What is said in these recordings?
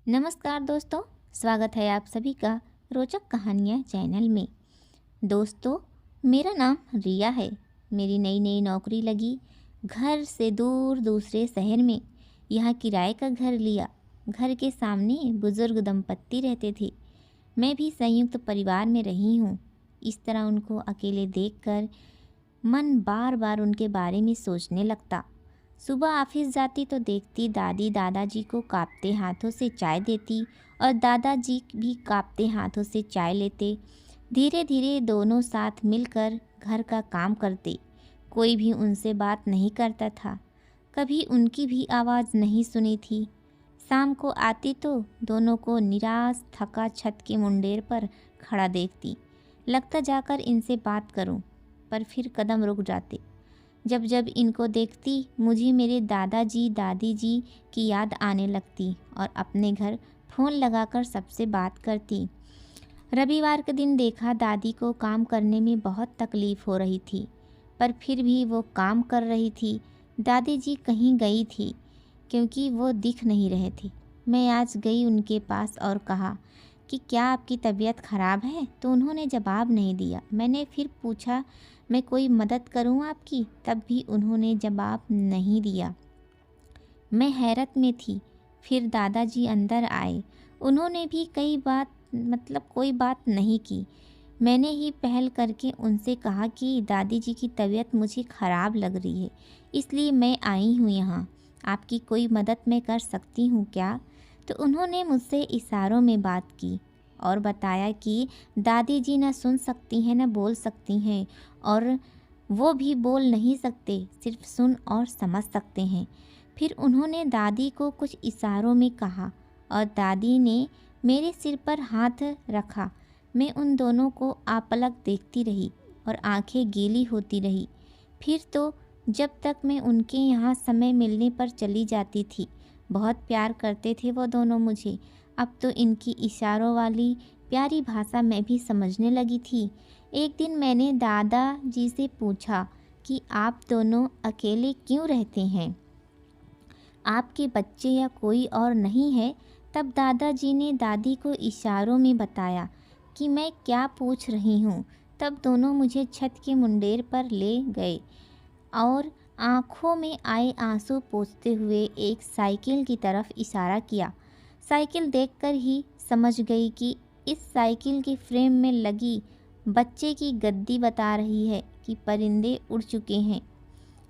नमस्कार दोस्तों, स्वागत है आप सभी का रोचक कहानियाँ चैनल में। दोस्तों, मेरा नाम रिया है। मेरी नई नई नौकरी लगी। घर से दूर दूसरे शहर में यहाँ किराए का घर लिया। घर के सामने बुजुर्ग दंपत्ति रहते थे। मैं भी संयुक्त परिवार में रही हूँ। इस तरह उनको अकेले देखकर मन बार बार उनके बारे में सोचने लगता। सुबह ऑफिस जाती तो देखती दादी दादाजी को कांपते हाथों से चाय देती और दादाजी भी कांपते हाथों से चाय लेते। धीरे धीरे दोनों साथ मिलकर घर का काम करते। कोई भी उनसे बात नहीं करता था। कभी उनकी भी आवाज़ नहीं सुनी थी। शाम को आती तो दोनों को निराश थका छत के मुंडेर पर खड़ा देखती। लगता जाकर इनसे बात करूं, पर फिर कदम रुक जाते। जब जब इनको देखती मुझे मेरे दादाजी दादी जी की याद आने लगती और अपने घर फ़ोन लगाकर सबसे बात करती। रविवार के दिन देखा दादी को काम करने में बहुत तकलीफ़ हो रही थी, पर फिर भी वो काम कर रही थी। दादी जी कहीं गई थी क्योंकि वो दिख नहीं रहे थे। मैं आज गई उनके पास और कहा कि क्या आपकी तबीयत ख़राब है, तो उन्होंने जवाब नहीं दिया। मैंने फिर पूछा मैं कोई मदद करूं आपकी, तब भी उन्होंने जवाब नहीं दिया। मैं हैरत में थी। फिर दादाजी अंदर आए। उन्होंने भी कोई बात नहीं की। मैंने ही पहल करके उनसे कहा कि दादी जी की तबीयत मुझे ख़राब लग रही है, इसलिए मैं आई हूँ यहाँ। आपकी कोई मदद मैं कर सकती हूँ क्या? तो उन्होंने मुझसे इशारों में बात की और बताया कि दादी जी न सुन सकती हैं न बोल सकती हैं, और वो भी बोल नहीं सकते, सिर्फ सुन और समझ सकते हैं। फिर उन्होंने दादी को कुछ इशारों में कहा और दादी ने मेरे सिर पर हाथ रखा। मैं उन दोनों को आपलक देखती रही और आंखें गीली होती रही। फिर तो जब तक मैं उनके यहाँ समय मिलने पर चली जाती थी। बहुत प्यार करते थे वो दोनों मुझे। अब तो इनकी इशारों वाली प्यारी भाषा मैं भी समझने लगी थी। एक दिन मैंने दादा जी से पूछा कि आप दोनों अकेले क्यों रहते हैं? आपके बच्चे या कोई और नहीं है? तब दादाजी ने दादी को इशारों में बताया कि मैं क्या पूछ रही हूँ। तब दोनों मुझे छत के मुंडेर पर ले गए और आँखों में आए आंसू पोंछते हुए एक साइकिल की तरफ इशारा किया। साइकिल देखकर ही समझ गई कि इस साइकिल के फ्रेम में लगी बच्चे की गद्दी बता रही है कि परिंदे उड़ चुके हैं,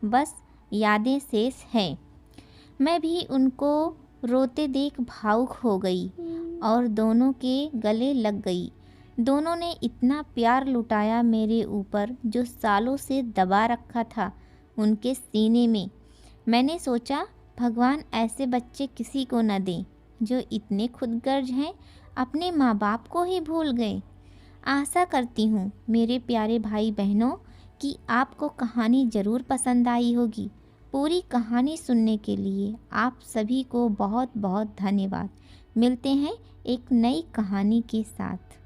बस यादें शेष हैं। मैं भी उनको रोते देख भावुक हो गई और दोनों के गले लग गई। दोनों ने इतना प्यार लुटाया मेरे ऊपर जो सालों से दबा रखा था उनके सीने में। मैंने सोचा भगवान ऐसे बच्चे किसी को न दें जो इतने खुदगर्ज हैं, अपने माँ बाप को ही भूल गए। आशा करती हूँ मेरे प्यारे भाई बहनों कि आपको कहानी ज़रूर पसंद आई होगी। पूरी कहानी सुनने के लिए आप सभी को बहुत बहुत धन्यवाद। मिलते हैं एक नई कहानी के साथ।